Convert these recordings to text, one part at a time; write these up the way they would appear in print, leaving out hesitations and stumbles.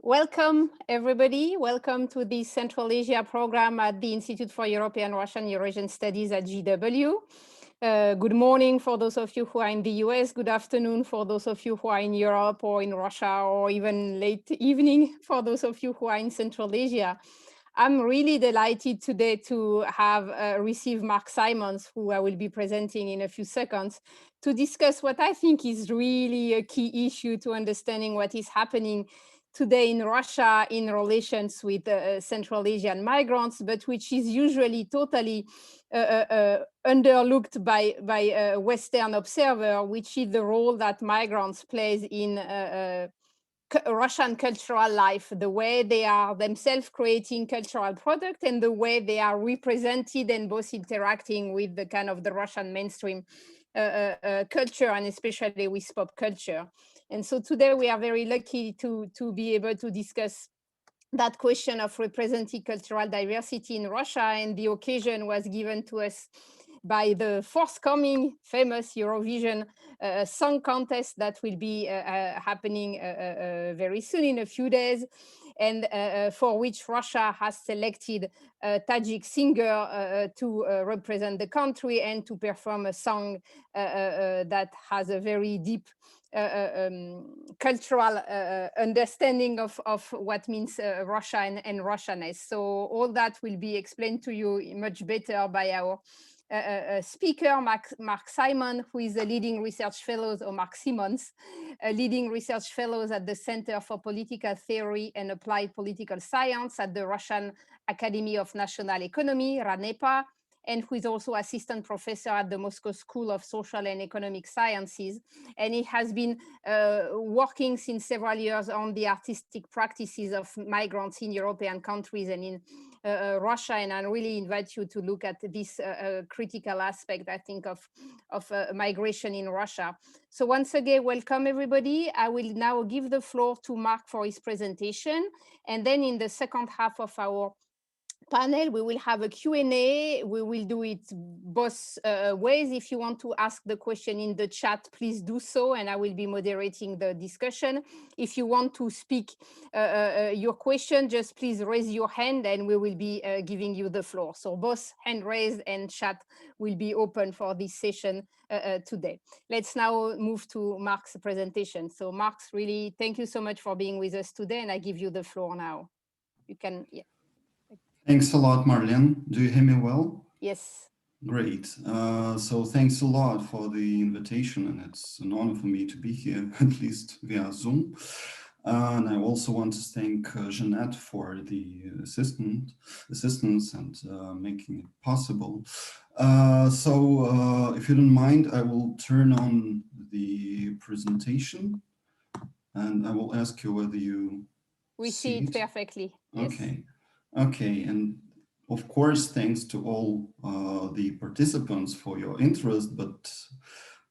Welcome, everybody. Welcome to the Central Asia program at the Institute for European, Russian, Eurasian Studies at GW. Good morning for those of you who are in the US. Good afternoon for those of you who are in Europe or in Russia, or even late evening for those of you who are in Central Asia. I'm really delighted today to have received Mark Simons, who I will be presenting in a few seconds, to discuss what I think is really a key issue to understanding what is happening today in Russia in relations with Central Asian migrants, but which is usually totally underlooked by a Western observer, which is the role that migrants plays in Russian cultural life, the way they are themselves creating cultural product and the way they are represented and both interacting with the kind of the Russian mainstream culture, and especially with pop culture. And so today we are very lucky to be able to discuss that question of representing cultural diversity in Russia, and the occasion was given to us by the forthcoming famous Eurovision Song Contest that will be happening very soon in a few days, and for which Russia has selected a Tajik singer to represent the country and to perform a song that has a very deep cultural understanding of what means Russia and Russianness. So all that will be explained to you much better by our speaker, Mark Simon, who is a leading research fellow, or Mark Simons, a leading research fellows at the Center for Political Theory and Applied Political Science at the Russian Academy of National Economy, RANEPA, and who is also assistant professor at the Moscow School of Social and Economic Sciences. And he has been working since several years on the artistic practices of migrants in European countries and in Russia. And I really invite you to look at this critical aspect, I think, of migration in Russia. So once again, welcome everybody. I will now give the floor to Mark for his presentation. And then in the second half of our panel, we will have a Q&A. We will do it both ways. If you want to ask the question in the chat, please do so, and I will be moderating the discussion. If you want to speak your question, just please raise your hand and we will be giving you the floor. So both hand raised and chat will be open for this session today. Let's now move to Mark's presentation. So Mark's, really, thank you so much for being with us today, and I give you the floor now. You can, yeah. Thanks a lot, Marlene. Do you hear me well? Yes. Great. So thanks a lot for the invitation, and it's an honor for me to be here, at least via Zoom. And I also want to thank Jeanette for the assistance and making it possible. So if you don't mind, I will turn on the presentation, and I will ask you whether you see it perfectly. Yes. Okay. Okay, and of course, thanks to all the participants for your interest, but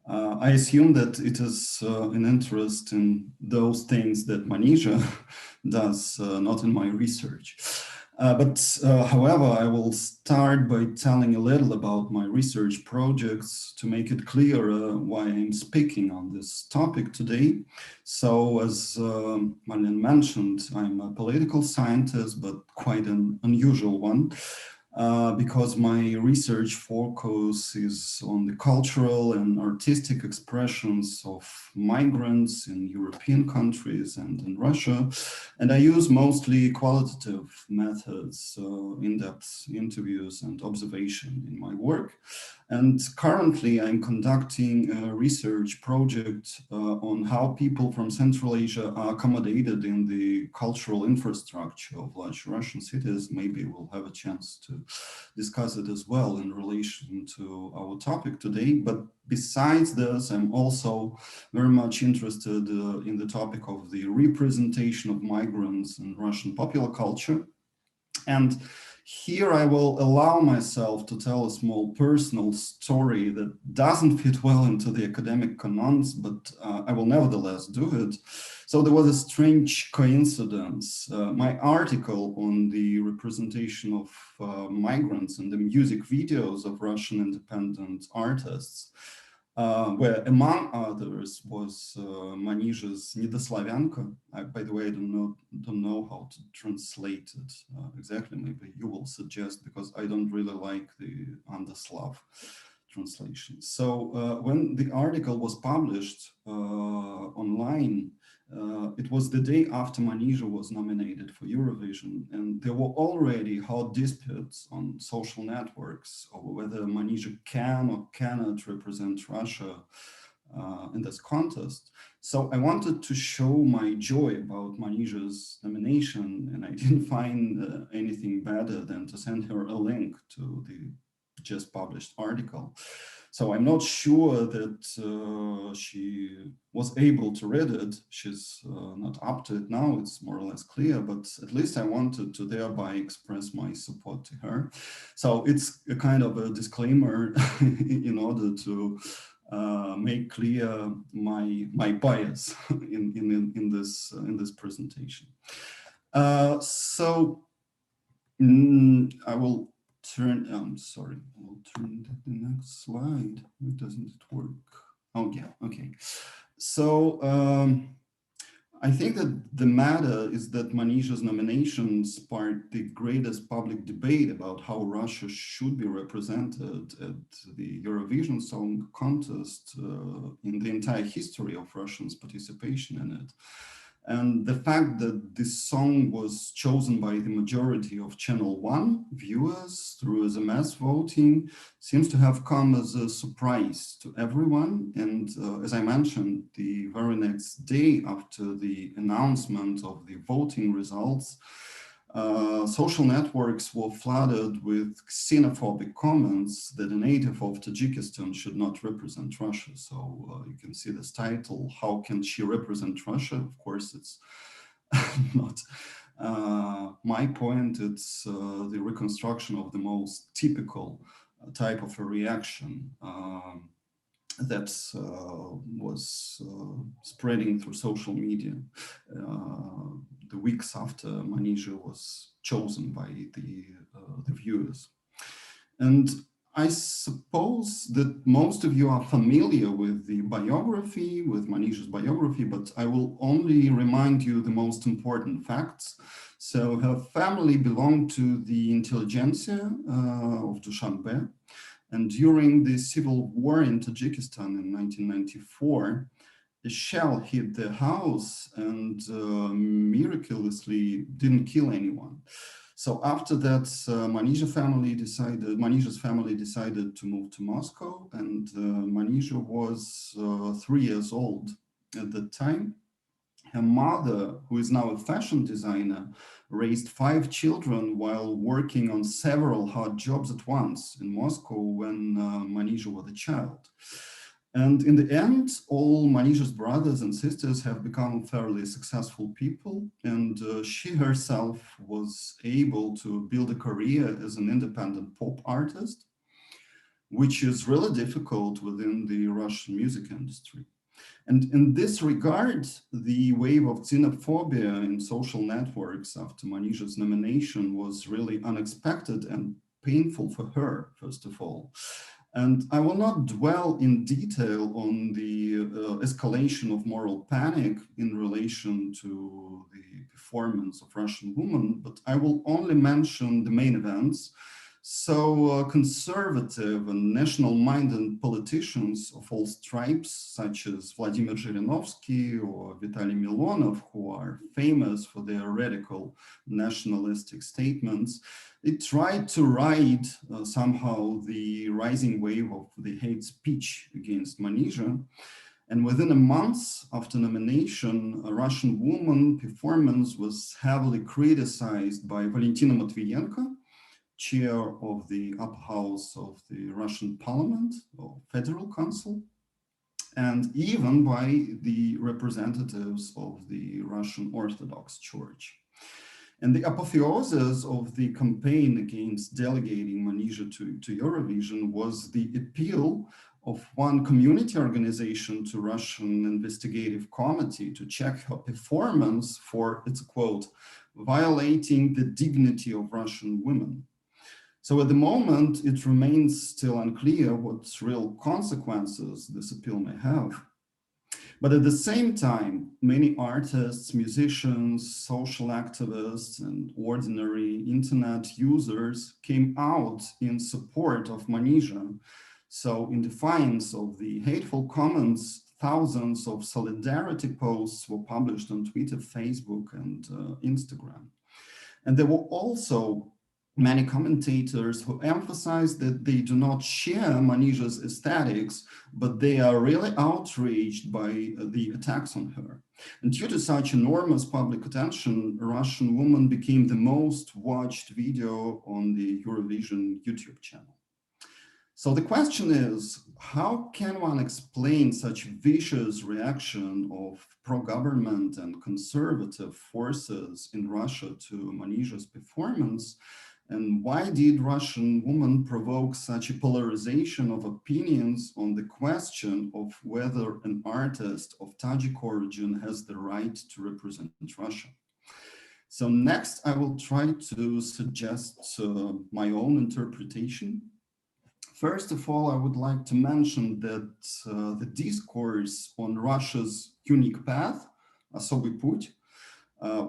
I assume that it is an interest in those things that Manisha does, not in my research. However, I will start by telling a little about my research projects to make it clear why I'm speaking on this topic today. So, as Marlene mentioned, I'm a political scientist, but quite an unusual one. Because my research focus is on the cultural and artistic expressions of migrants in European countries and in Russia. And I use mostly qualitative methods, in-depth interviews and observation in my work. And currently I'm conducting a research project on how people from Central Asia are accommodated in the cultural infrastructure of large Russian cities. Maybe we'll have a chance to discuss it as well in relation to our topic today. But besides this, I'm also very much interested in the topic of the representation of migrants in Russian popular culture. And here I will allow myself to tell a small personal story that doesn't fit well into the academic canons, but I will nevertheless do it. So there was a strange coincidence. My article on the representation of migrants in the music videos of Russian independent artists where among others was Manizha's Nidoslavianka. By the way, I don't know how to translate it exactly. Maybe you will suggest, because I don't really like the Andoslav translation. So when the article was published online, it was the day after Manisha was nominated for Eurovision, and there were already hot disputes on social networks over whether Manisha can or cannot represent Russia in this contest. So I wanted to show my joy about Manisha's nomination, and I didn't find anything better than to send her a link to the just published article. So I'm not sure that she was able to read it. She's not up to it now, it's more or less clear, but at least I wanted to thereby express my support to her. So it's a kind of a disclaimer in order to make clear my bias in this presentation. So I will turn, I'm sorry, I'll turn to the next slide. Why doesn't it work? Oh yeah, okay. So I think that the matter is that Manisha's nomination sparked the greatest public debate about how Russia should be represented at the Eurovision Song Contest in the entire history of Russians' participation in it. And the fact that this song was chosen by the majority of Channel 1 viewers through SMS voting seems to have come as a surprise to everyone. And as I mentioned, the very next day after the announcement of the voting results, social networks were flooded with xenophobic comments that a native of Tajikistan should not represent Russia. So you can see this title, How Can She Represent Russia? Of course, it's not my point. It's the reconstruction of the most typical type of a reaction that was spreading through social media the weeks after Manisha was chosen by the viewers. And I suppose that most of you are familiar with the biography, with Manisha's biography, but I will only remind you the most important facts. So her family belonged to the intelligentsia of Dushanbe. And during the civil war in Tajikistan in 1994, a shell hit their house and miraculously didn't kill anyone. So after that, Manisha's family decided to move to Moscow, and Manisha was 3 years old at that time. Her mother, who is now a fashion designer, raised 5 children while working on several hard jobs at once in Moscow when Manisha was a child. And in the end, all Manisha's brothers and sisters have become fairly successful people, and she herself was able to build a career as an independent pop artist, which is really difficult within the Russian music industry. And in this regard, the wave of xenophobia in social networks after Manisha's nomination was really unexpected and painful for her, first of all. And I will not dwell in detail on the escalation of moral panic in relation to the performance of Russian women, but I will only mention the main events. So conservative and national-minded politicians of all stripes, such as Vladimir Zhirinovsky or Vitaly Milonov, who are famous for their radical nationalistic statements, they tried to ride somehow the rising wave of the hate speech against Manisha. And within a month after nomination, a Russian woman performance was heavily criticized by Valentina Matvienko, chair of the upper house of the Russian parliament or federal council, and even by the representatives of the Russian Orthodox Church. And the apotheosis of the campaign against delegating Manisha to Eurovision was the appeal of one community organization to Russian investigative committee to check her performance for, it's a quote, violating the dignity of Russian women. So at the moment, it remains still unclear what real consequences this appeal may have. But at the same time, many artists, musicians, social activists, and ordinary internet users came out in support of Manisha. So in defiance of the hateful comments, thousands of solidarity posts were published on Twitter, Facebook, and Instagram. And there were also many commentators who emphasized that they do not share Manisha's aesthetics, but they are really outraged by the attacks on her. And due to such enormous public attention, a Russian woman became the most watched video on the Eurovision YouTube channel. So the question is, how can one explain such vicious reaction of pro-government and conservative forces in Russia to Manisha's performance? And why did Russian women provoke such a polarization of opinions on the question of whether an artist of Tajik origin has the right to represent Russia? So next, I will try to suggest my own interpretation. First of all, I would like to mention that the discourse on Russia's unique path, Особый путь,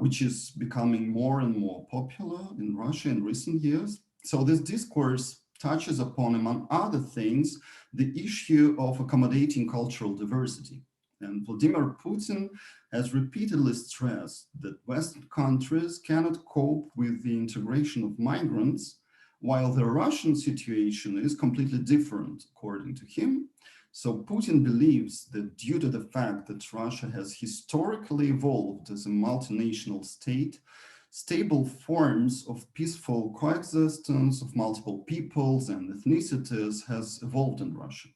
which is becoming more and more popular in Russia in recent years. So this discourse touches upon, among other things, the issue of accommodating cultural diversity. And Vladimir Putin has repeatedly stressed that Western countries cannot cope with the integration of migrants, while the Russian situation is completely different, according to him. So Putin believes that due to the fact that Russia has historically evolved as a multinational state, stable forms of peaceful coexistence of multiple peoples and ethnicities has evolved in Russia.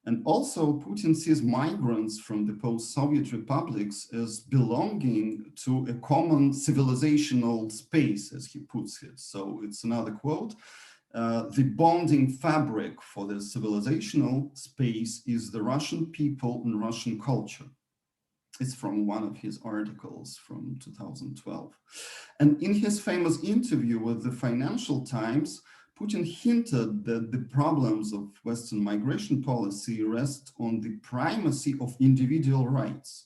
And also Putin sees migrants from the post-Soviet republics as belonging to a common civilizational space, as he puts it. So it's another quote. The bonding fabric for the civilizational space is the Russian people and Russian culture. It's from one of his articles from 2012. And in his famous interview with the Financial Times, Putin hinted that the problems of Western migration policy rest on the primacy of individual rights,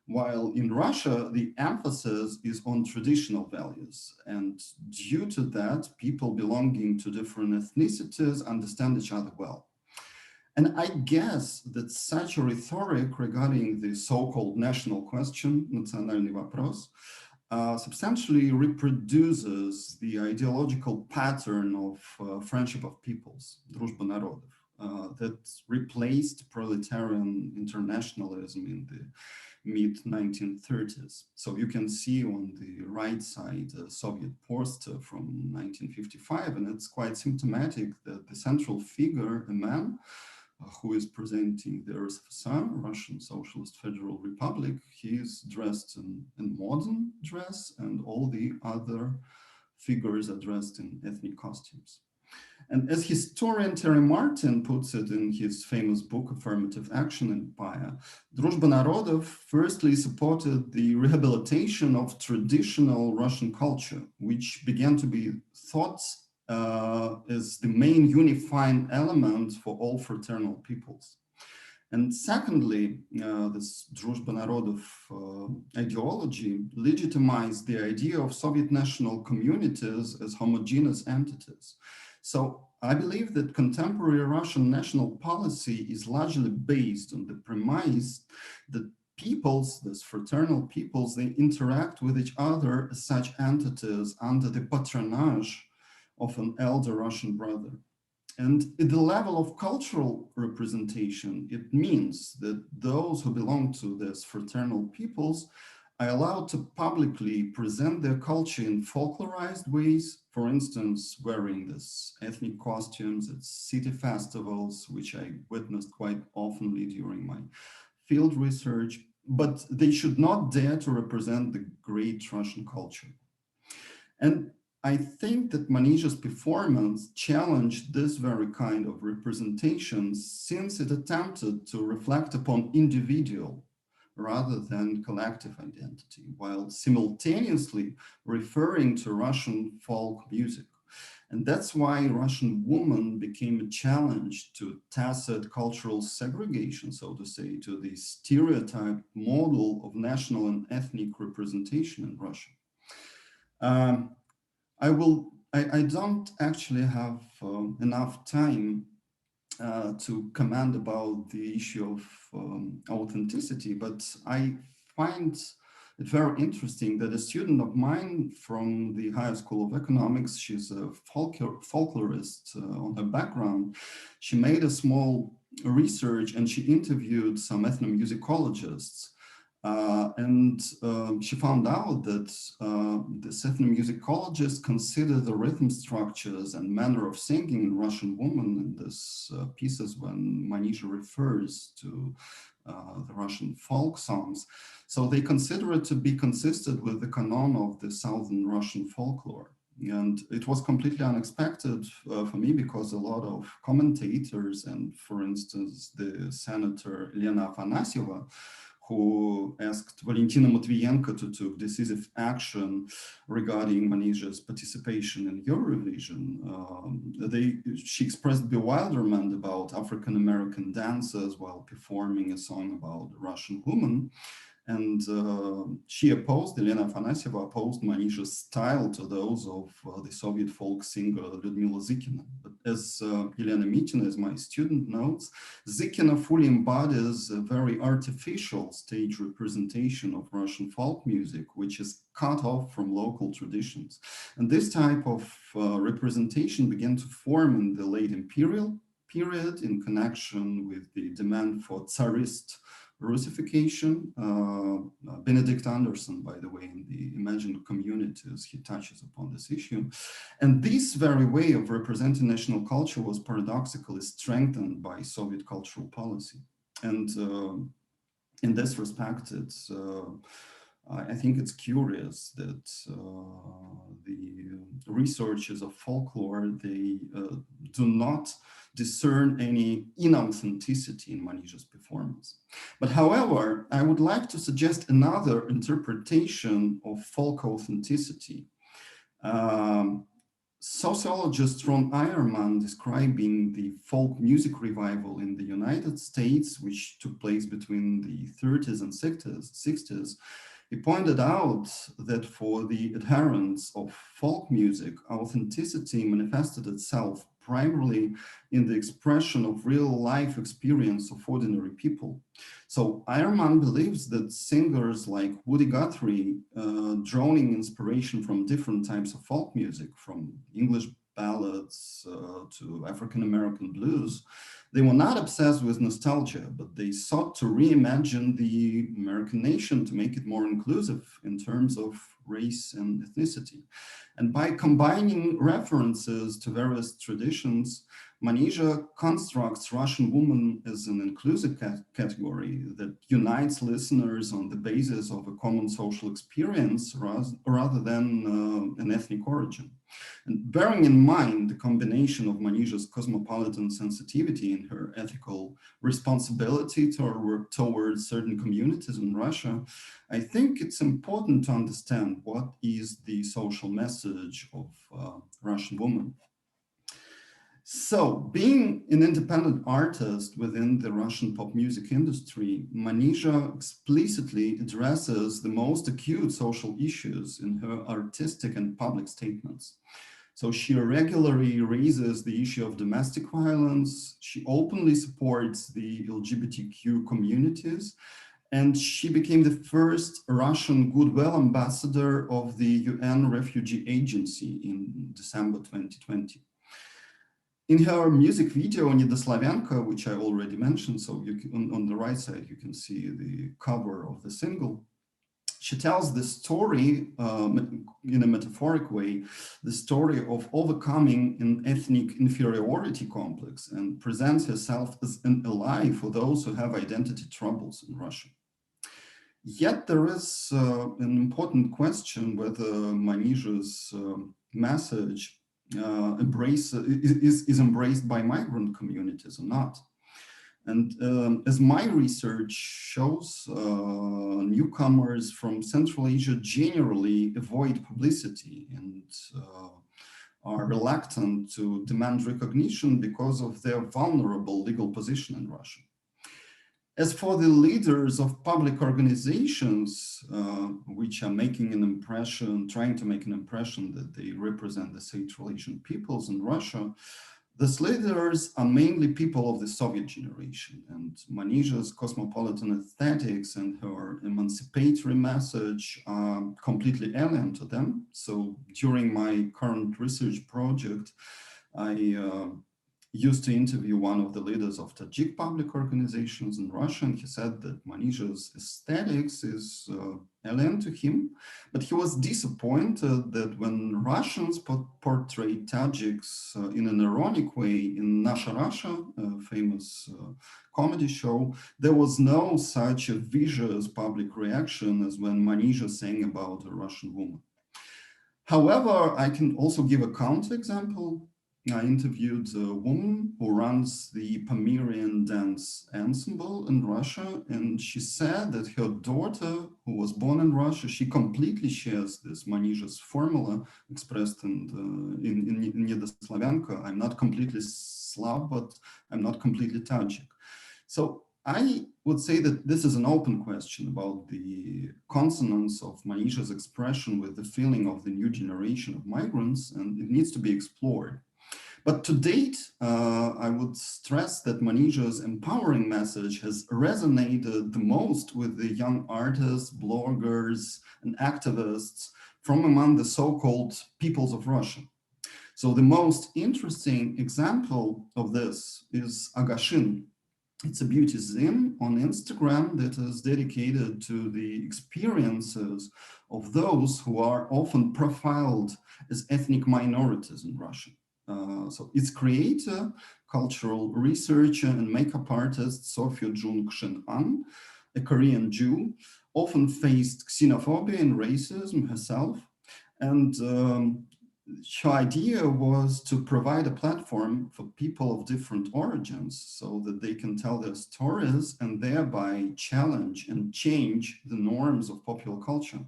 while in Russia, the emphasis is on traditional values. And due to that, people belonging to different ethnicities understand each other well. And I guess that such a rhetoric regarding the so-called national question, национальный вопрос, substantially reproduces the ideological pattern of friendship of peoples, дружба народов, that replaced proletarian internationalism in the mid-1930s. So you can see on the right side a Soviet poster from 1955, and it's quite symptomatic that the central figure, a man, who is presenting the RSFSR, Russian Socialist Federal Republic, he is dressed in modern dress, and all the other figures are dressed in ethnic costumes. And as historian Terry Martin puts it in his famous book, Affirmative Action Empire, Дружба народов firstly supported the rehabilitation of traditional Russian culture, which began to be thought is the main unifying element for all fraternal peoples. And secondly, this Дружба народов ideology legitimized the idea of Soviet national communities as homogeneous entities. So I believe that contemporary Russian national policy is largely based on the premise that peoples, these fraternal peoples, they interact with each other as such entities under the patronage of an elder Russian brother. And at the level of cultural representation, it means that those who belong to these fraternal peoples are allowed to publicly present their culture in folklorized ways, for instance, wearing these ethnic costumes at city festivals, which I witnessed quite oftenly during my field research, but they should not dare to represent the great Russian culture. And I think that Manisha's performance challenged this very kind of representation, since it attempted to reflect upon individual rather than collective identity, while simultaneously referring to Russian folk music. And that's why Russian woman became a challenge to tacit cultural segregation, so to say, to the stereotype model of national and ethnic representation in Russia. I don't actually have enough time to comment about the issue of authenticity, but I find it very interesting that a student of mine from the Higher School of Economics, she's a folklorist on her background, she made a small research and she interviewed some ethnomusicologists. She found out that the ethnomusicologists consider the rhythm structures and manner of singing in Russian woman in these pieces when Manisha refers to the Russian folk songs. So they consider it to be consistent with the canon of the Southern Russian folklore. And it was completely unexpected for me because a lot of commentators and, for instance, the Senator Elena Afanasieva, who asked Valentina Matvienko to take decisive action regarding Manisha's participation in Eurovision. She expressed bewilderment about African-American dancers while performing a song about a Russian woman. And she opposed, Elena Afanasieva opposed Manisha's style to those of the Soviet folk singer Lyudmila Zykina. But as Elena Mitina, as my student notes, Zykina fully embodies a very artificial stage representation of Russian folk music, which is cut off from local traditions. And this type of representation began to form in the late imperial period in connection with the demand for Tsarist Russification. Benedict Anderson, by the way, in the Imagined Communities, he touches upon this issue. And this very way of representing national culture was paradoxically strengthened by Soviet cultural policy. And in this respect, I think it's curious that the researchers of folklore, they do not discern any inauthenticity in Manisha's performance. But however, I would like to suggest another interpretation of folk authenticity. Sociologist Ron Eierman, describing the folk music revival in the United States, which took place between the 30s and 60s, he pointed out that for the adherents of folk music, authenticity manifested itself primarily in the expression of real life experience of ordinary people. So Eierman believes that singers like Woody Guthrie, drawing inspiration from different types of folk music, from English ballads to African-American blues, they were not obsessed with nostalgia, but they sought to reimagine the American nation to make it more inclusive in terms of race and ethnicity. And by combining references to various traditions, Manisha constructs Russian woman as an inclusive category that unites listeners on the basis of a common social experience rather than an ethnic origin. And bearing in mind the combination of Manisha's cosmopolitan sensitivity and her ethical responsibility towards certain communities in Russia, I think it's important to understand what is the social message of Russian woman. So, being an independent artist within the Russian pop music industry, Manisha explicitly addresses the most acute social issues in her artistic and public statements. So she regularly raises the issue of domestic violence. She openly supports the LGBTQ communities, and she became the first Russian goodwill ambassador of the UN Refugee Agency in December 2020. In her music video, Nedoslavyanka, which I already mentioned, so you can, on the right side, you can see the cover of the single. She tells the story, in a metaphoric way, the story of overcoming an ethnic inferiority complex and presents herself as an ally for those who have identity troubles in Russia. Yet there is an important question whether Manisha's message is embraced by migrant communities or not. And as my research shows, newcomers from Central Asia generally avoid publicity and are reluctant to demand recognition because of their vulnerable legal position in Russia. As for the leaders of public organizations, which are making an impression, trying to make an impression that they represent the state relation peoples in Russia, these leaders are mainly people of the Soviet generation, and Manisha's cosmopolitan aesthetics and her emancipatory message are completely alien to them. So during my current research project, I used to interview one of the leaders of Tajik public organizations in Russia, and he said that Manisha's aesthetics is alien to him, but he was disappointed that when Russians portray Tajiks in an ironic way in Nasha Russia, a famous comedy show, there was no such a vicious public reaction as when Manisha sang about a Russian woman. However, I can also give a counterexample. I interviewed a woman who runs the Pomerian dance ensemble in Russia, and she said that her daughter, who was born in Russia, she completely shares this Manisha's formula expressed in Nedoslavyanka. I'm not completely Slav, but I'm not completely Tajik. So I would say that this is an open question about the consonance of Manisha's expression with the feeling of the new generation of migrants, and it needs to be explored. But to date, I would stress that Manisha's empowering message has resonated the most with the young artists, bloggers, and activists from among the so-called peoples of Russia. So the most interesting example of this is Agashin. It's a beauty zine on Instagram that is dedicated to the experiences of those who are often profiled as ethnic minorities in Russia. So its creator, cultural researcher and makeup artist Sofia Jung-Shin-An, a Korean Jew, often faced xenophobia and racism herself. And her idea was to provide a platform for people of different origins so that they can tell their stories and thereby challenge and change the norms of popular culture.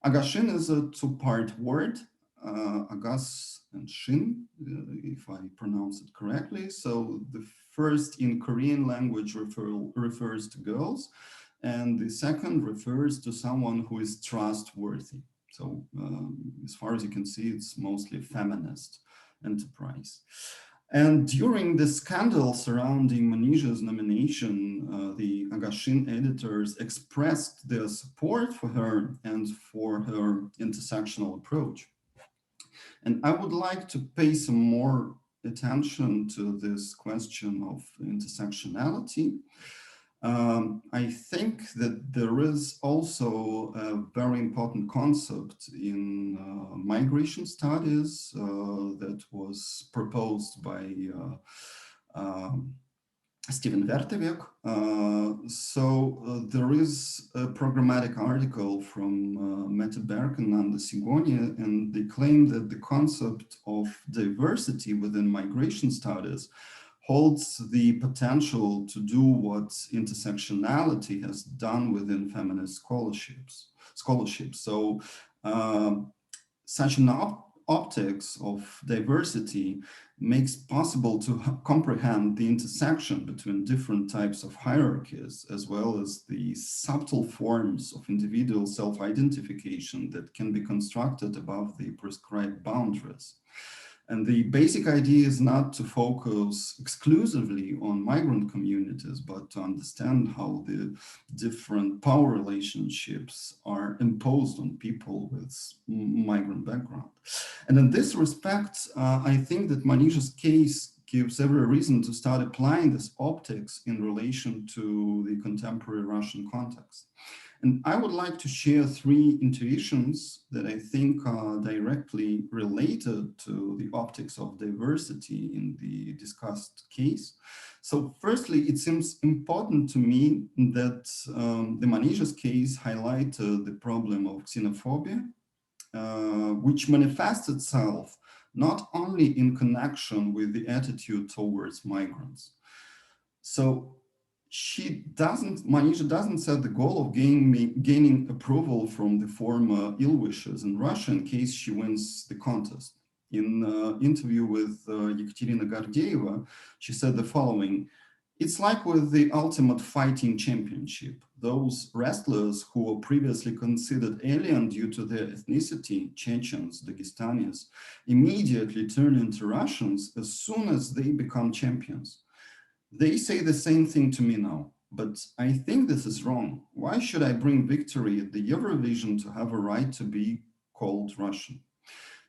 Agashin is a two-part word, Agas and Shin, if I pronounce it correctly. So the first in Korean language refers to girls, and the second refers to someone who is trustworthy. So as far as you can see, it's mostly a feminist enterprise. And during the scandal surrounding Manisha's nomination, the Agashin editors expressed their support for her and for her intersectional approach. And I would like to pay some more attention to this question of intersectionality. I think that there is also a very important concept in migration studies that was proposed by Steven Vertevek. There is a programmatic article from Mette Berg and Nanda Sigonia, and they claim that the concept of diversity within migration studies holds the potential to do what intersectionality has done within feminist scholarships. So such an optics of diversity makes possible to comprehend the intersection between different types of hierarchies, as well as the subtle forms of individual self-identification that can be constructed above the prescribed boundaries. And the basic idea is not to focus exclusively on migrant communities, but to understand how the different power relationships are imposed on people with migrant background. And in this respect, I think that Manisha's case gives every reason to start applying this optics in relation to the contemporary Russian context. And I would like to share three intuitions that I think are directly related to the optics of diversity in the discussed case. So firstly, it seems important to me that the Manisha's case highlighted the problem of xenophobia, which manifests itself not only in connection with the attitude towards migrants. So Manisha doesn't set the goal of gaining approval from the former ill-wishers in Russia in case she wins the contest. In an interview with Ekaterina Gordeeva, she said the following: "It's like with the Ultimate Fighting Championship. Those wrestlers who were previously considered alien due to their ethnicity, Chechens, Dagestanis, immediately turn into Russians as soon as they become champions. They say the same thing to me now, but I think this is wrong. Why should I bring victory at the Eurovision to have a right to be called Russian?"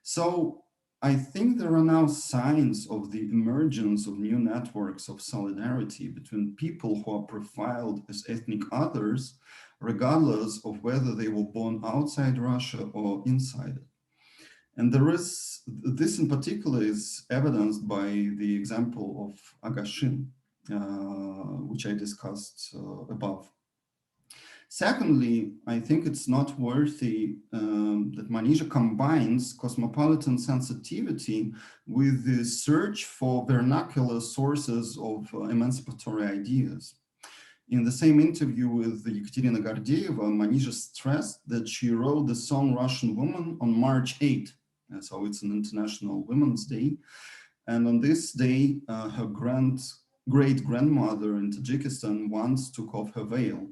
So I think there are now signs of the emergence of new networks of solidarity between people who are profiled as ethnic others, regardless of whether they were born outside Russia or inside it. And this in particular is evidenced by the example of Agashin, which I discussed above. Secondly, I think it's noteworthy that Manisha combines cosmopolitan sensitivity with the search for vernacular sources of emancipatory ideas. In the same interview with Ekaterina Gordeeva, Manisha stressed that she wrote the song Russian Woman on March 8th, so it's an International Women's Day. And on this day, her great-grandmother in Tajikistan once took off her veil.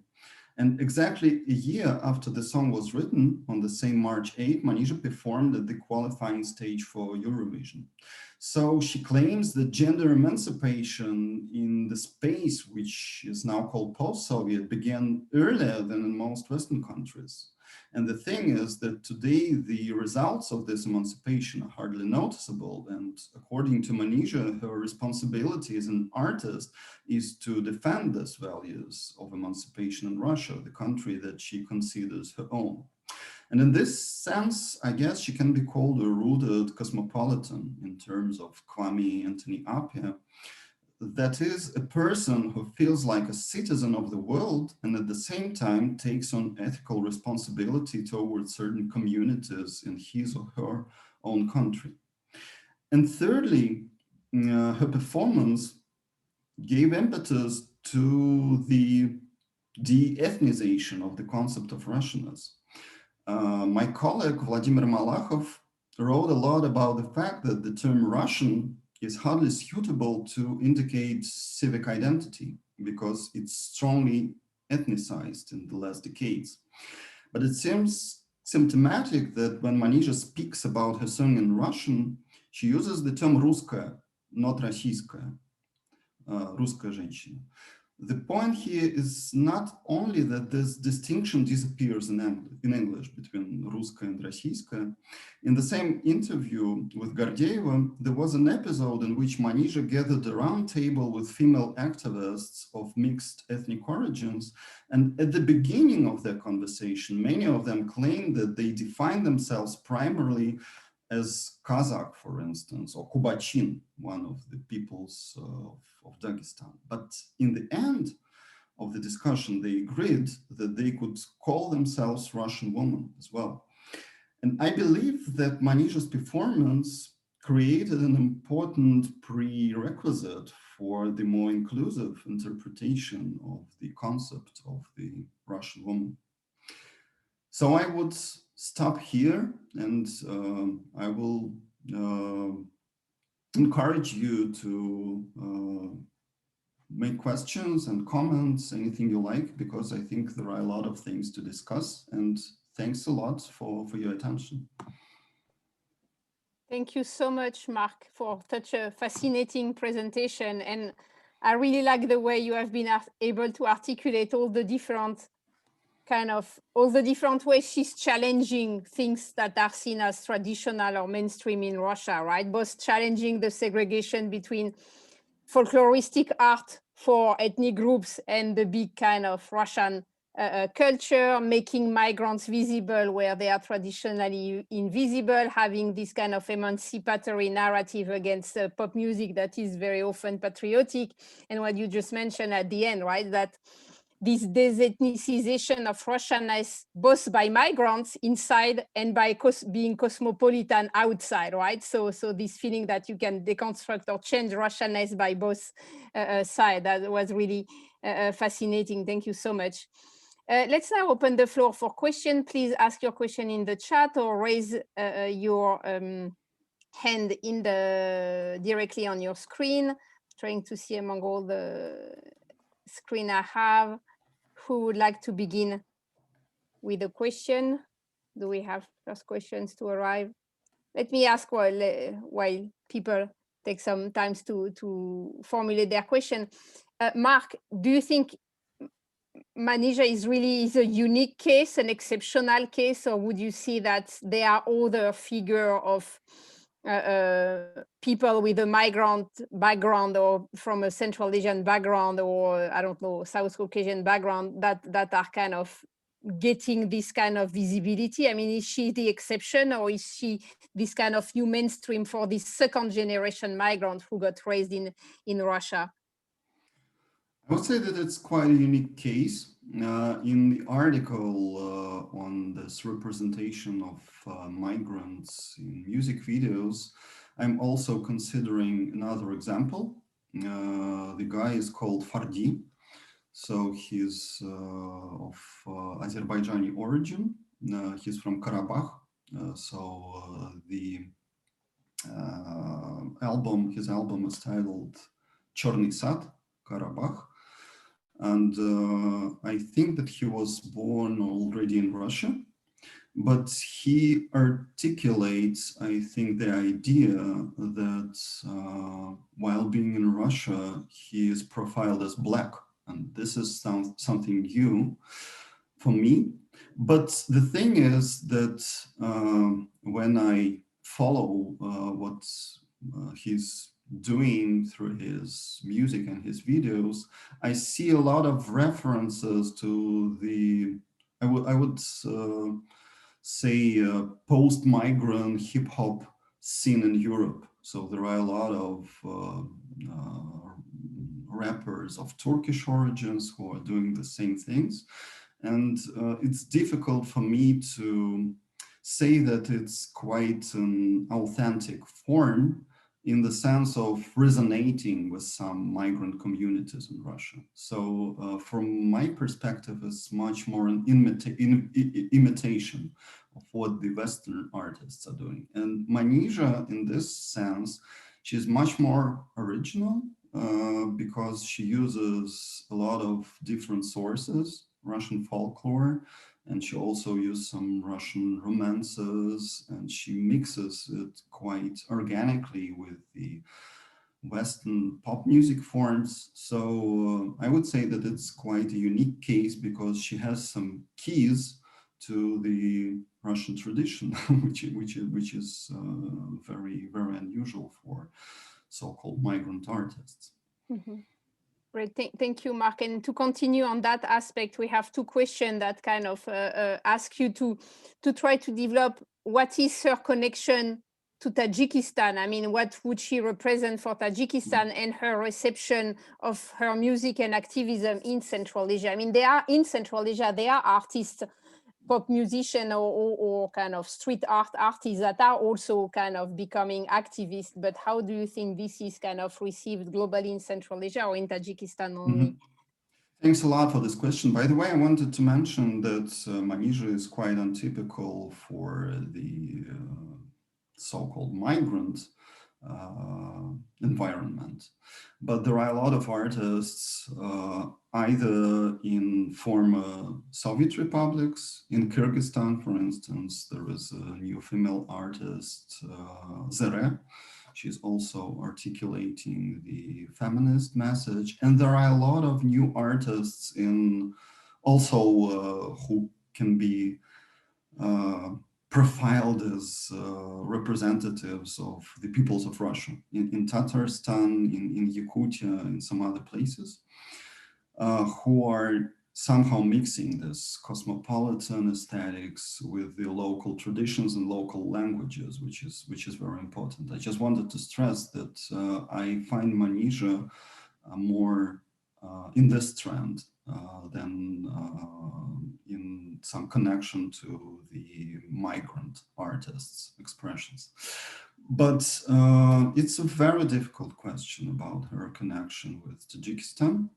And exactly a year after the song was written, on the same March 8, Manisha performed at the qualifying stage for Eurovision. So she claims that gender emancipation in the space, which is now called post-Soviet, began earlier than in most Western countries. And the thing is that today the results of this emancipation are hardly noticeable. And according to Manisha, her responsibility as an artist is to defend these values of emancipation in Russia, the country that she considers her own. And in this sense, I guess she can be called a rooted cosmopolitan in terms of Kwame Anthony Appiah. That is, a person who feels like a citizen of the world and at the same time takes on ethical responsibility towards certain communities in his or her own country. And thirdly, her performance gave impetus to the de-ethnization of the concept of Russianness. My colleague Vladimir Malakhov wrote a lot about the fact that the term Russian is hardly suitable to indicate civic identity because it's strongly ethnicized in the last decades. But it seems symptomatic that when Manisha speaks about her song in Russian, she uses the term «русская», not «российская», «русская женщина». The point here is not only that this distinction disappears in English between «русская» and «российская». In the same interview with Gordeeva, there was an episode in which Manisha gathered a round table with female activists of mixed ethnic origins. And at the beginning of their conversation, many of them claimed that they define themselves primarily as Kazakh, for instance, or Kubachin, one of the peoples of Dagestan. But in the end of the discussion, they agreed that they could call themselves Russian women as well. And I believe that Manisha's performance created an important prerequisite for the more inclusive interpretation of the concept of the Russian woman. So I would stop here, and I will encourage you to make questions and comments, anything you like, because I think there are a lot of things to discuss. And thanks a lot for your attention. Thank you so much, Mark, for such a fascinating presentation. And I really like the way you have been able to articulate all the different ways she's challenging things that are seen as traditional or mainstream in Russia, right? Both challenging the segregation between folkloristic art for ethnic groups and the big kind of Russian culture, making migrants visible where they are traditionally invisible, having this kind of emancipatory narrative against pop music that is very often patriotic. And what you just mentioned at the end, right? That this desethnicization of Russianness, both by migrants inside and by being cosmopolitan outside, right? So this feeling that you can deconstruct or change Russianness by both sides, that was really fascinating. Thank you so much. Let's now open the floor for questions. Please ask your question in the chat or raise your hand in directly on your screen. Trying to see among all the screen I have, who would like to begin with a question? Do we have first questions to arrive? Let me ask while people take some time to formulate their question. Mark, do you think Manisha is a unique case, an exceptional case, or would you see that there are other figure of people with a migrant background or from a Central Asian background or I don't know, South Caucasian background that are kind of getting this kind of visibility? I mean, is she the exception or is she this kind of new mainstream for this second generation migrant who got raised in Russia? I would say that it's quite a unique case. In the article on this representation of migrants in music videos, I'm also considering another example. The guy is called Fardi. So he's of Azerbaijani origin. He's from Karabakh. The his album is titled Черный Сад, Karabakh. And I think that he was born already in Russia, but he articulates, I think, the idea that while being in Russia, he is profiled as Black. And this is something new for me. But the thing is that when I follow what he's doing through his music and his videos, I see a lot of references to the, I would say, post-migrant hip-hop scene in Europe. So there are a lot of rappers of Turkish origins who are doing the same things. And it's difficult for me to say that it's quite an authentic form in the sense of resonating with some migrant communities in Russia. So from my perspective, it's much more an imitation of what the Western artists are doing. And Manisha, in this sense, she's much more original because she uses a lot of different sources, Russian folklore, and she also used some Russian romances, and she mixes it quite organically with the Western pop music forms. So I would say that it's quite a unique case because she has some keys to the Russian tradition, which is very, very unusual for so-called migrant artists. Mm-hmm. Great, thank you, Mark. And to continue on that aspect, we have two questions that kind of ask you to try to develop what is her connection to Tajikistan. I mean, what would she represent for Tajikistan and her reception of her music and activism in Central Asia? I mean, in Central Asia, there are artists, pop musician or kind of street art artists that are also kind of becoming activists. But how do you think this is kind of received globally in Central Asia or in Tajikistan only? Mm-hmm. Thanks a lot for this question. By the way, I wanted to mention that Manisha is quite untypical for the so-called migrant environment. But there are a lot of artists either in former Soviet republics. In Kyrgyzstan, for instance, there is a new female artist, Zere. She's also articulating the feminist message. And there are a lot of new artists in also who can be profiled as representatives of the peoples of Russia in Tatarstan, in Yakutia, and some other places, who are somehow mixing this cosmopolitan aesthetics with the local traditions and local languages, which is very important. I just wanted to stress that I find Manisha more in this trend than in some connection to the migrant artists' expressions. But it's a very difficult question about her connection with Tajikistan.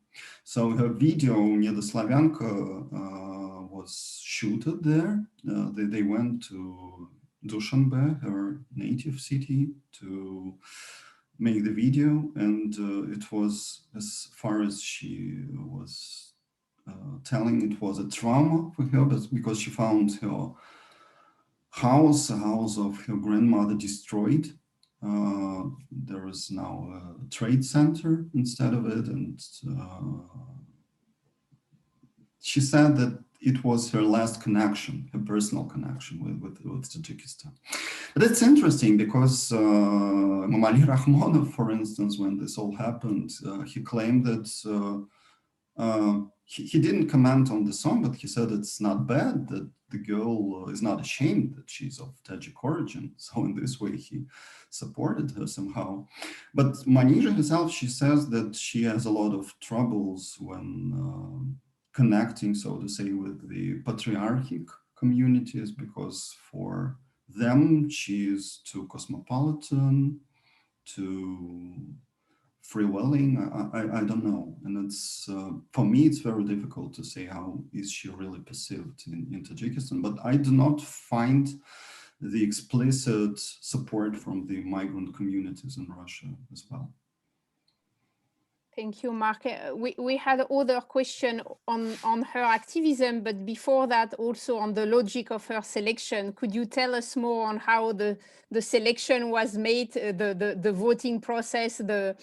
So her video, Nedoslavyanka, was shooted there. They went to Dushanbe, her native city, to make the video. And it was, as far as she was telling, it was a trauma for her, but because she found her house, the house of her grandmother, destroyed. There is now a trade center instead of it, and she said that it was her last connection, her personal connection with Tajikistan. But it's interesting because Mamali Rahmonov, for instance, when this all happened, he claimed that he didn't comment on the song, but he said it's not bad, that the girl is not ashamed that she's of Tajik origin. So in this way, he supported her somehow. But Manisha herself, she says that she has a lot of troubles when connecting, so to say, with the patriarchic communities, because for them, she is too cosmopolitan, too free-willing. I don't know. And it's, for me, it's very difficult to say how is she really perceived in Tajikistan, but I do not find the explicit support from the migrant communities in Russia as well. Thank you, Mark. We had other question on her activism, but before that, also on the logic of her selection. Could you tell us more on how the selection was made, the voting process, the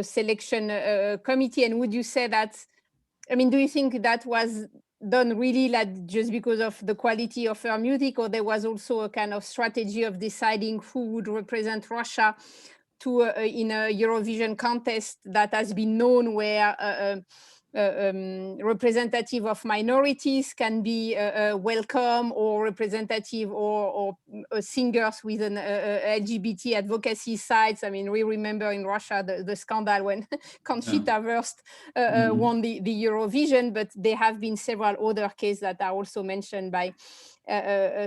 selection committee? And would you say that, I mean, do you think that was done really like just because of the quality of her music, or there was also a kind of strategy of deciding who would represent Russia to in a Eurovision contest that has been known, where representative of minorities can be welcome, or representative or singers with an LGBT advocacy sides? I mean, we remember in Russia the scandal when Conchita Wurst won the Eurovision, but there have been several other cases that are also mentioned by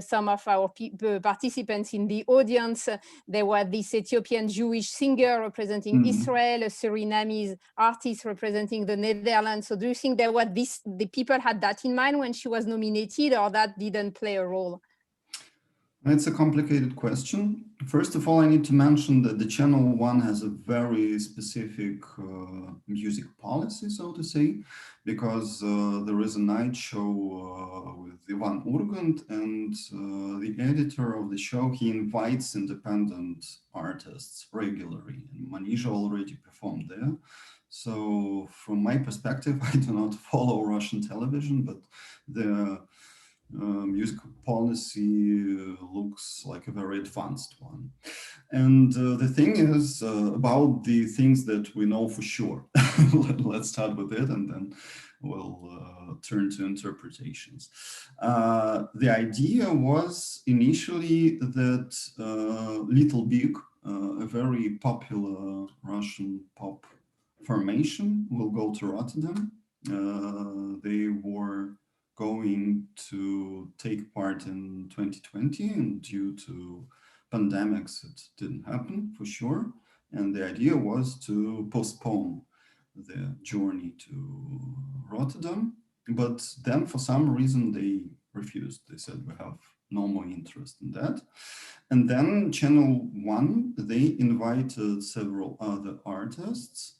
some of our participants in the audience. There was this Ethiopian Jewish singer representing Israel, a Surinamese artist representing the Netherlands. So do you think there was the people had that in mind when she was nominated, or that didn't play a role? It's a complicated question. First of all, I need to mention that the Channel 1 has a very specific music policy, so to say, because there is a night show with Ivan Urgant, and the editor of the show, he invites independent artists regularly, and Manisha already performed there. So from my perspective, I do not follow Russian television, but the music policy looks like a very advanced one. And the thing is about the things that we know for sure. Let's start with it, and then we'll turn to interpretations. The idea was initially that Little Big, a very popular Russian pop formation, will go to Rotterdam. They were going to take part in 2020, and due to pandemics, it didn't happen for sure. And the idea was to postpone the journey to Rotterdam. But then for some reason, they refused. They said, we have no more interest in that. And then Channel 1, they invited several other artists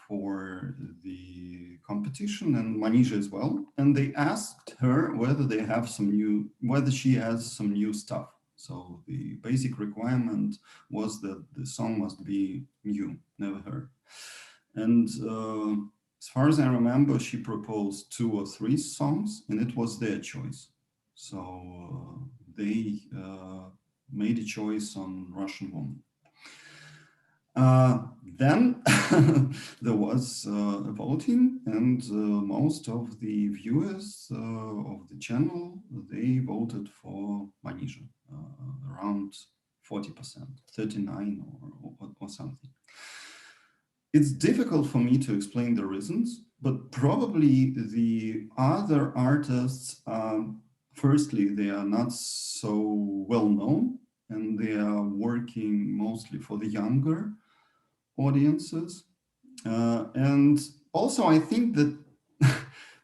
for the competition, and Manisha as well. And they asked her whether they have some new, whether she has some new stuff. So the basic requirement was that the song must be new, never heard. And as far as I remember, she proposed 2 or 3 songs, and it was their choice. So they made a choice on Russian Woman. Then there was a voting, and most of the viewers of the channel, they voted for Manisha, around 40%, 39 or something. It's difficult for me to explain the reasons, but probably the other artists, firstly, they are not so well known, and they are working mostly for the younger audiences. And also, I think that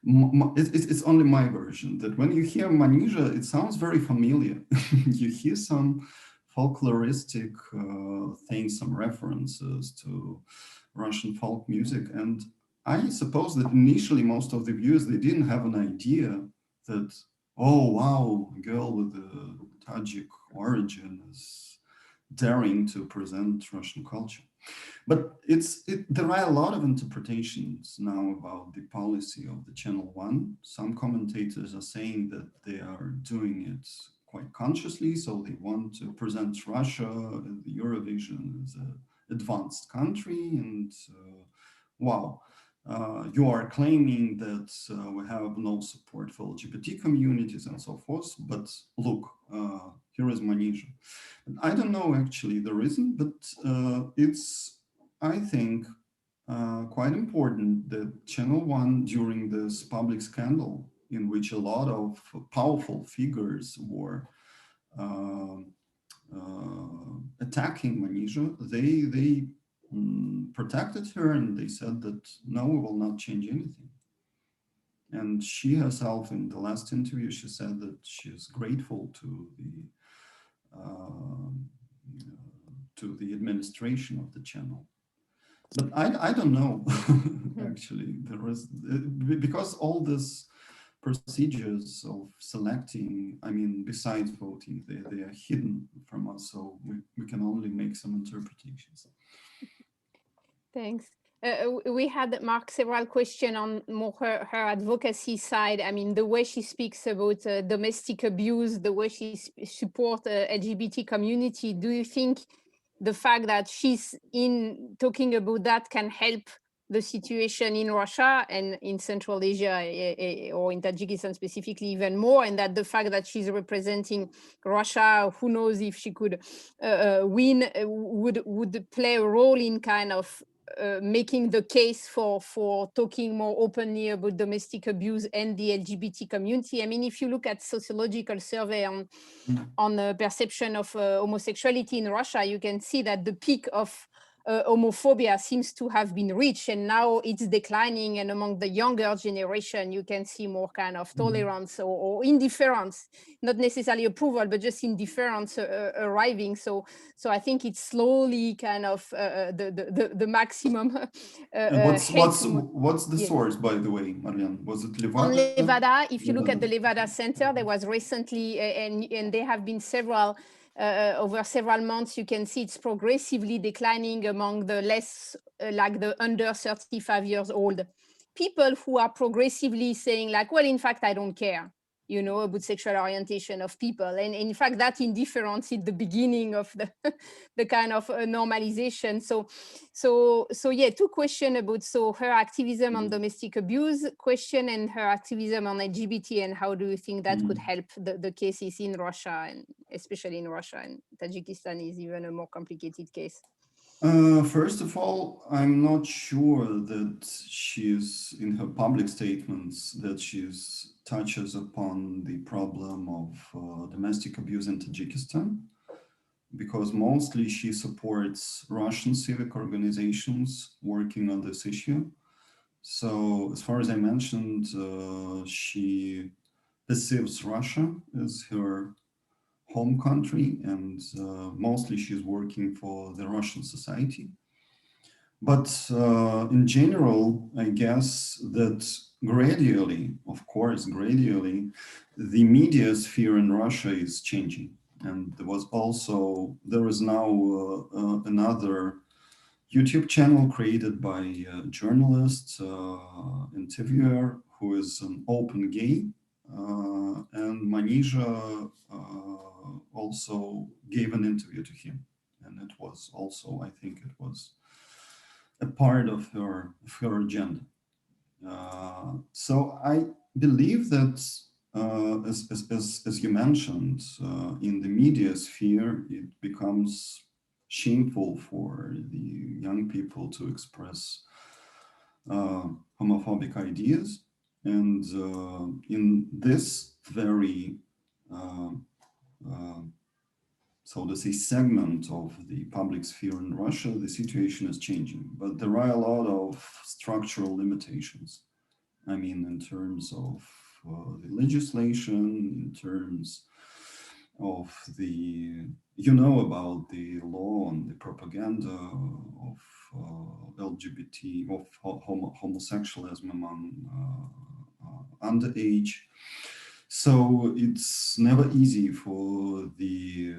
it's only my version, that when you hear Manisha, it sounds very familiar. You hear some folkloristic things, some references to Russian folk music. And I suppose that initially most of the viewers, they didn't have an idea that, oh, wow, a girl with a Tajik origin is daring to present Russian culture. But there are a lot of interpretations now about the policy of the Channel One. Some commentators are saying that they are doing it quite consciously, so they want to present Russia and the Eurovision as an advanced country. And wow, you are claiming that we have no support for LGBT communities and so forth. But look, here is Manisha. I don't know actually the reason, but it's, I think, quite important that Channel One, during this public scandal, in which a lot of powerful figures were attacking Manisha, they protected her, and they said that no, we will not change anything. And she herself, in the last interview, she said that she is grateful to the administration of the channel. But I don't know, actually. There is, because all these procedures of selecting, I mean, besides voting, they are hidden from us, so we can only make some interpretations. Thanks. We had, Mark, several questions on more her advocacy side. I mean, the way she speaks about domestic abuse, the way she supports LGBT community. Do you think the fact that she's talking about that can help the situation in Russia and in Central Asia, or in Tajikistan specifically, even more, and that the fact that she's representing Russia, who knows if she could win, would play a role in kind of making the case for talking more openly about domestic abuse and the LGBT community? I mean, if you look at sociological survey on the perception of homosexuality in Russia, you can see that the peak of homophobia seems to have been reached, and now it's declining. And among the younger generation, you can see more kind of tolerance or indifference, not necessarily approval, but just indifference arriving. So I think it's slowly kind of the maximum. What's the source, by the way, Marianne? Was it Levada? On Levada, if you look at the Levada Center, there was recently, and there have been several. Over several months, you can see it's progressively declining among the less, like the under 35 years old people, who are progressively saying like, well, in fact, I don't care, you know, about sexual orientation of people. And in fact, that indifference is the beginning of the kind of normalization. So yeah, two questions about her activism on domestic abuse question and her activism on LGBT, and how do you think that could help the cases in Russia, and especially in Russia, and Tajikistan is even a more complicated case. First of all, I'm not sure that she's, in her public statements, that she's touches upon the problem of domestic abuse in Tajikistan, because mostly she supports Russian civic organizations working on this issue. So as far as I mentioned, she perceives Russia as her home country, and mostly she's working for the Russian society. But in general, I guess that gradually, of course, gradually, the media sphere in Russia is changing. And there is now another YouTube channel created by a journalist, interviewer, who is an open gay. And Manisha also gave an interview to him. And it was also, I think it was a part of her agenda. So I believe that, as you mentioned, in the media sphere, it becomes shameful for the young people to express homophobic ideas. And in this very, so to say, segment of the public sphere in Russia, the situation is changing. But there are a lot of structural limitations. I mean, in terms of the legislation, in terms of the, you know, about the law and the propaganda of LGBT, of homosexualism among underage. So it's never easy for the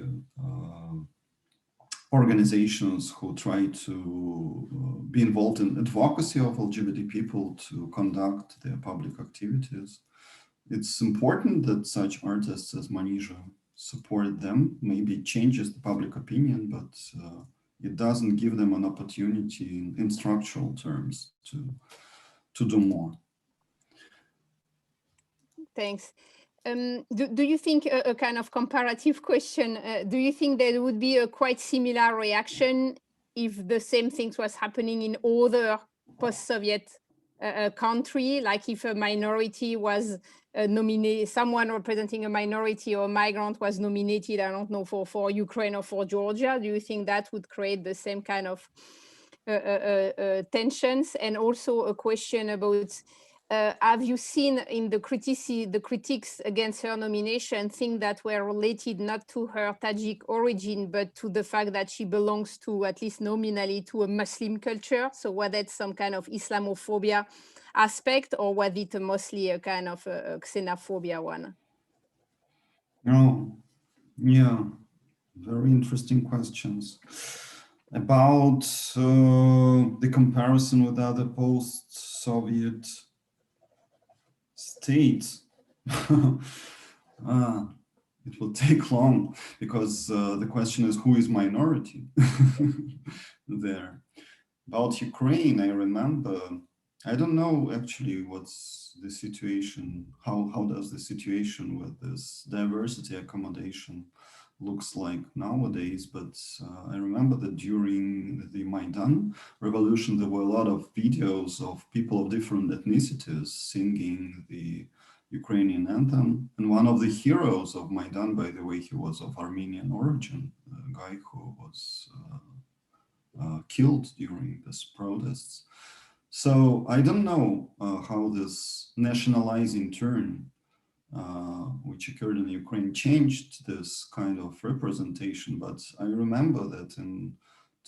organizations who try to be involved in advocacy of LGBT people to conduct their public activities. It's important that such artists as Manisha support them. Maybe it changes the public opinion, but it doesn't give them an opportunity in structural terms to do more. Thanks. Do you think a kind of comparative question, do you think there would be a quite similar reaction if the same things was happening in other post-Soviet country, like if a minority was nominated, someone representing a minority or a migrant was nominated, I don't know, for Ukraine or for Georgia? Do you think that would create the same kind of tensions? And also a question about, have you seen in the critics against her nomination things that were related not to her Tajik origin, but to the fact that she belongs to, at least nominally, to a Muslim culture? So was that some kind of Islamophobia aspect, or was it mostly a kind of a xenophobia one? Oh, yeah, very interesting questions. About the comparison with other post-Soviet states, it will take long, because the question is who is minority there. About Ukraine, I remember, I don't know actually what's the situation, how does the situation with this diversity accommodation looks like nowadays, but I remember that during the Maidan revolution, there were a lot of videos of people of different ethnicities singing the Ukrainian anthem. And one of the heroes of Maidan, by the way, he was of Armenian origin, a guy who was killed during these protests. So I don't know how this nationalizing turn which occurred in Ukraine changed this kind of representation. But I remember that in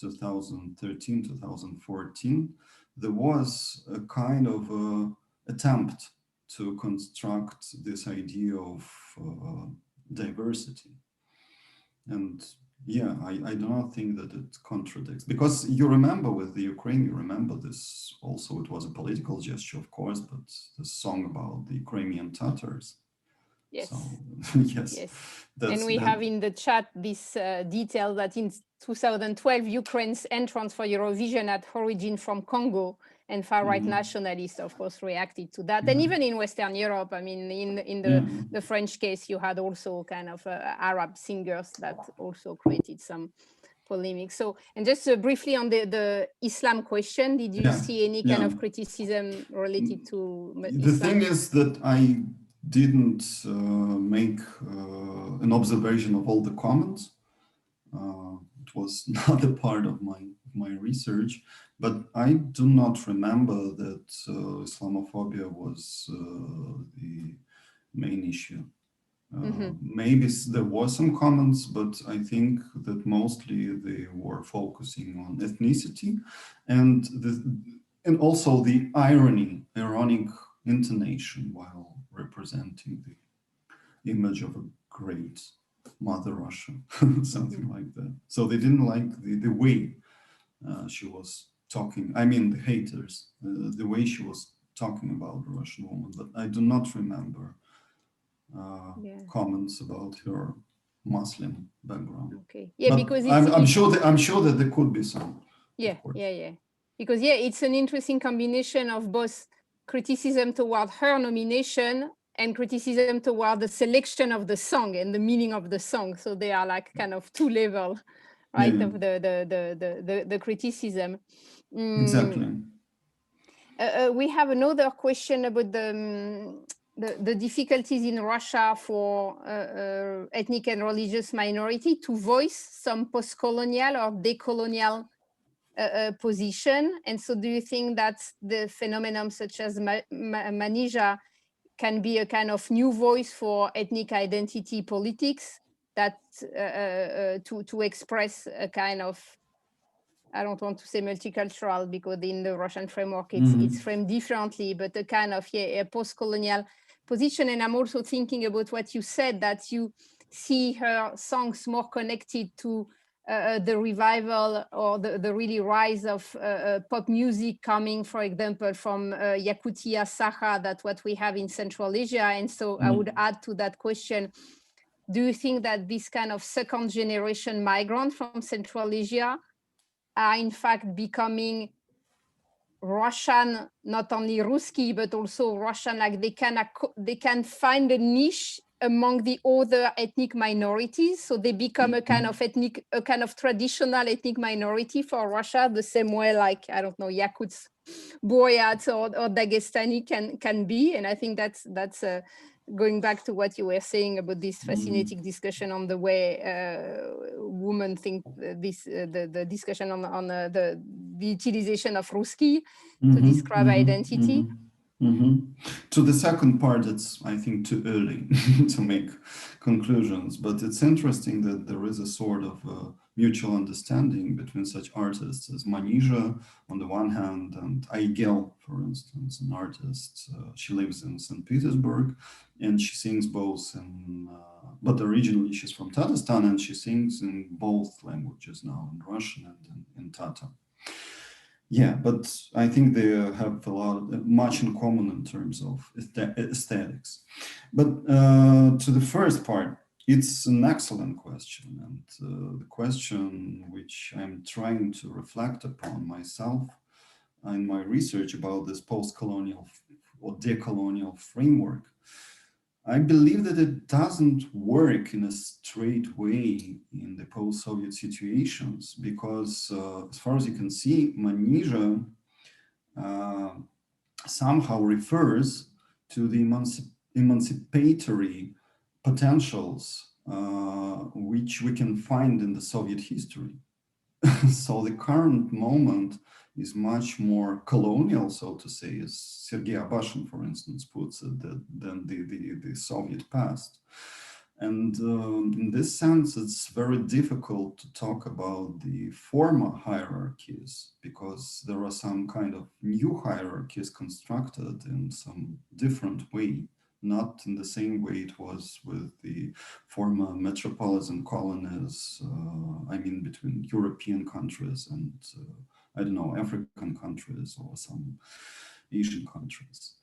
2013, 2014, there was a kind of attempt to construct this idea of diversity. And yeah, I do not think that it contradicts, because you remember with the Ukraine, you remember this also, it was a political gesture, of course, but the song about the Ukrainian Tatars. Yes. So, yes. Yes. And we have in the chat this detail that in 2012, Ukraine's entrance for Eurovision had origin from Congo, and far-right nationalists, of course, reacted to that. And even in Western Europe, I mean, in the French case, you had also kind of Arab singers that also created some polemic. So, and just briefly on the Islam question, did you see any kind of criticism related to Islam? The thing is that I didn't make an observation of all the comments. It was not a part of my research, but I do not remember that Islamophobia was the main issue. Maybe there were some comments, but I think that mostly they were focusing on ethnicity and also the ironic intonation while representing the image of a great Mother Russia, something like that. So they didn't like the way she was talking. I mean, the haters, the way she was talking about the Russian woman. But I do not remember comments about her Muslim background. Okay. Yeah, but because I'm sure that there could be some. Yeah. Because it's an interesting combination of both criticism toward her nomination and criticism toward the selection of the song and the meaning of the song. So they are like kind of two levels, right, of the criticism. Exactly. We have another question about the difficulties in Russia for ethnic and religious minority to voice some post-colonial or decolonial position. And so do you think that the phenomenon such as Manizha can be a kind of new voice for ethnic identity politics that to express a kind of, I don't want to say multicultural because in the Russian framework it's framed differently, but a kind of a post-colonial position. And I'm also thinking about what you said, that you see her songs more connected to the revival or the really rise of pop music coming, for example, from Yakutia, Sakha, that's what we have in Central Asia. And so I would add to that question, do you think that this kind of second generation migrant from Central Asia are in fact becoming Russian, not only Ruski, but also Russian, like they can find a niche among the other ethnic minorities, so they become a kind of traditional ethnic minority for Russia, the same way like, I don't know, Yakuts, Buryats or Dagestani can be. And I think that's going back to what you were saying about this fascinating discussion on the way women think the discussion on the utilization of Ruski to describe identity. To the second part, it's, I think, too early to make conclusions, but it's interesting that there is a sort of mutual understanding between such artists as Manisha on the one hand, and Aigel, for instance, an artist. She lives in St. Petersburg, and she sings both in, but originally she's from Tatarstan, and she sings in both languages now, in Russian and in Tatar. Yeah, but I think they have much in common in terms of aesthetics. But to the first part, it's an excellent question, and the question which I'm trying to reflect upon myself in my research about this post-colonial or decolonial framework. I believe that it doesn't work in a straight way in the post-Soviet situations, because as far as you can see, Manizha somehow refers to the emancipatory potentials which we can find in the Soviet history. So the current moment is much more colonial, so to say, as Sergei Abashin, for instance, puts it, than the Soviet past. And in this sense, it's very difficult to talk about the former hierarchies, because there are some kind of new hierarchies constructed in some different way, not in the same way it was with the former metropolitan colonies, I mean, between European countries and, I don't know, African countries or some Asian countries.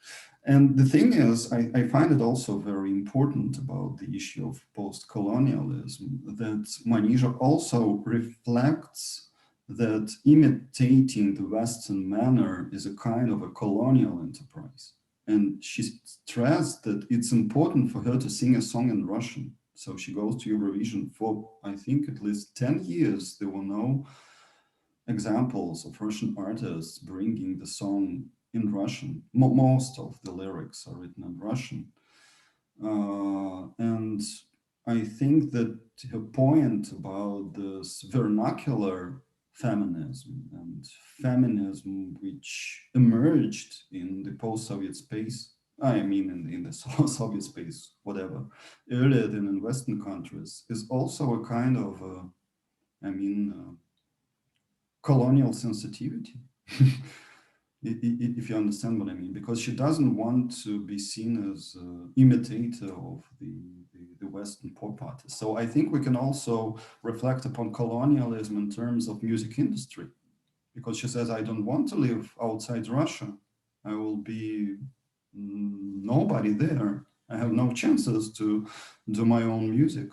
And the thing is, I find it also very important about the issue of post-colonialism that Manizha also reflects that imitating the Western manner is a kind of a colonial enterprise. And she stressed that it's important for her to sing a song in Russian. So she goes to Eurovision for, I think, at least 10 years. There were no examples of Russian artists bringing the song in Russian. Most of the lyrics are written in Russian. And I think that her point about this vernacular feminism and feminism which emerged in the post-Soviet space, I mean in the Soviet space, whatever, earlier than in Western countries, is also a kind of, colonial sensitivity. If you understand what I mean, because she doesn't want to be seen as an imitator of the Western pop artists. So I think we can also reflect upon colonialism in terms of music industry, because she says, I don't want to live outside Russia. I will be nobody there. I have no chances to do my own music.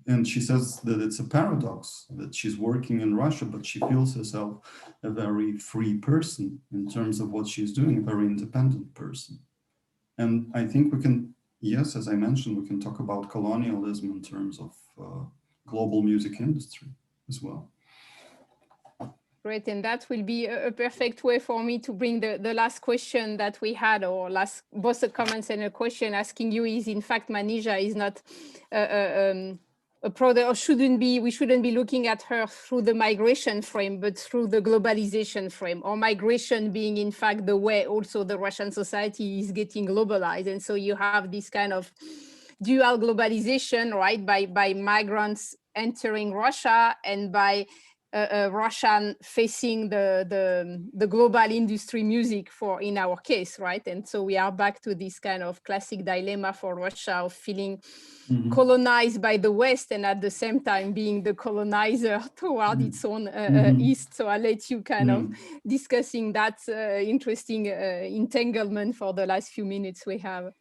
And she says that it's a paradox that she's working in Russia, but she feels herself a very free person in terms of what she's doing, a very independent person. And I think we can, yes, as I mentioned, we can talk about colonialism in terms of global music industry as well. Great, and that will be a perfect way for me to bring the last question that we had, or both a comments and a question asking you is, in fact, Manizha is not a or we shouldn't be looking at her through the migration frame, but through the globalization frame, or migration being in fact the way also the Russian society is getting globalized. And so you have this kind of dual globalization, right, by migrants entering Russia and by Russian facing the global industry music in our case, right? And so we are back to this kind of classic dilemma for Russia of feeling colonized by the West and at the same time being the colonizer toward its own East. So I'll let you kind of discussing that interesting entanglement for the last few minutes we have.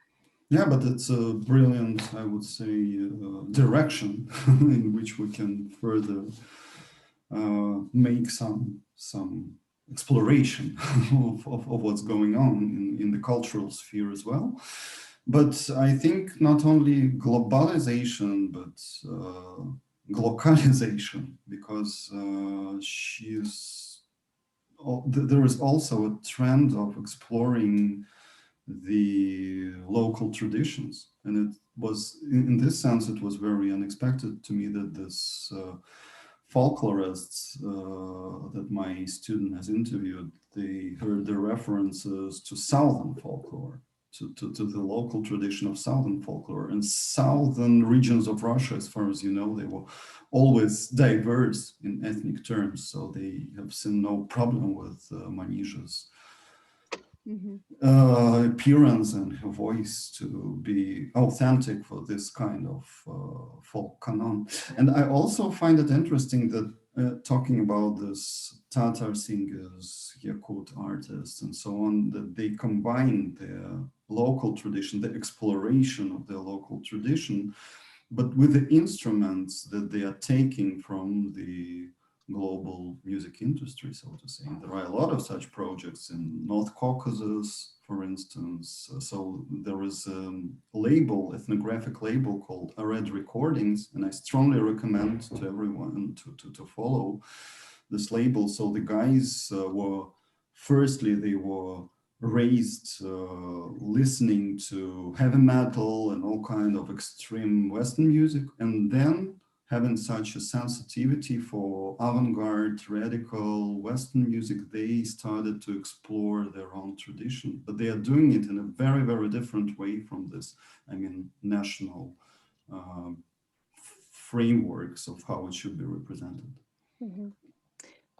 Yeah, but it's a brilliant, I would say, direction in which we can further make some exploration of what's going on in the cultural sphere as well. But I think not only globalization, but glocalization, because there is also a trend of exploring the local traditions. And it was, in this sense, it was very unexpected to me that this folklorists that my student has interviewed, they heard the references to Southern folklore, to the local tradition of Southern folklore. And Southern regions of Russia, as far as you know, they were always diverse in ethnic terms. So they have seen no problem with Manisha's appearance and her voice to be authentic for this kind of folk canon. And I also find it interesting that talking about this Tatar singers, Yakut artists, and so on, that they combine their local tradition, the exploration of their local tradition, but with the instruments that they are taking from the global music industry, so to say. And there are a lot of such projects in North Caucasus, for instance. So there is a label, ethnographic label called Red Recordings, and I strongly recommend to everyone to follow this label. So the guys firstly, they were raised listening to heavy metal and all kind of extreme Western music, and then having such a sensitivity for avant-garde, radical Western music, they started to explore their own tradition. But they are doing it in a very, very different way from this, national frameworks of how it should be represented.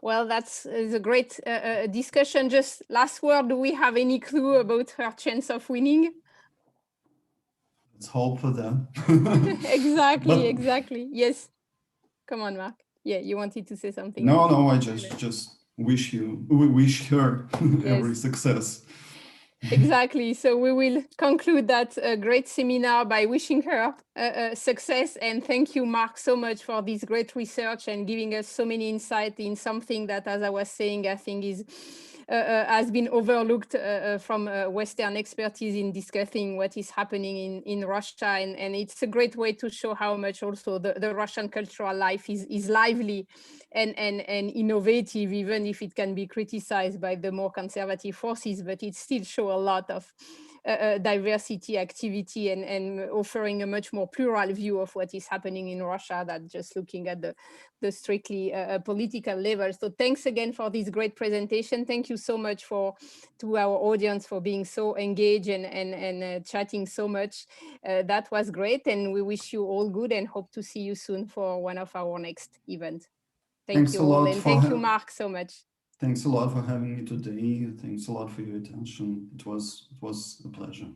Well, that's a great discussion. Just last word, do we have any clue about her chance of winning? Let's hope for them. Exactly. Yes. Come on, Mark. Yeah, you wanted to say something. No, I just wish her every success. Exactly. So we will conclude that great seminar by wishing her success. And thank you, Mark, so much for this great research and giving us so many insight in something that, as I was saying, I think has been overlooked from Western expertise in discussing what is happening in Russia. And it's a great way to show how much also the Russian cultural life is lively and innovative, even if it can be criticized by the more conservative forces, but it still shows a lot of diversity, activity, and offering a much more plural view of what is happening in Russia than just looking at the strictly political level. So thanks again for this great presentation. Thank you so much to our audience for being so engaged and chatting so much. That was great, and we wish you all good and hope to see you soon for one of our next events. Thank you all, and thank you, Mark, so much. Thanks a lot for having me today. Thanks a lot for your attention. It was a pleasure.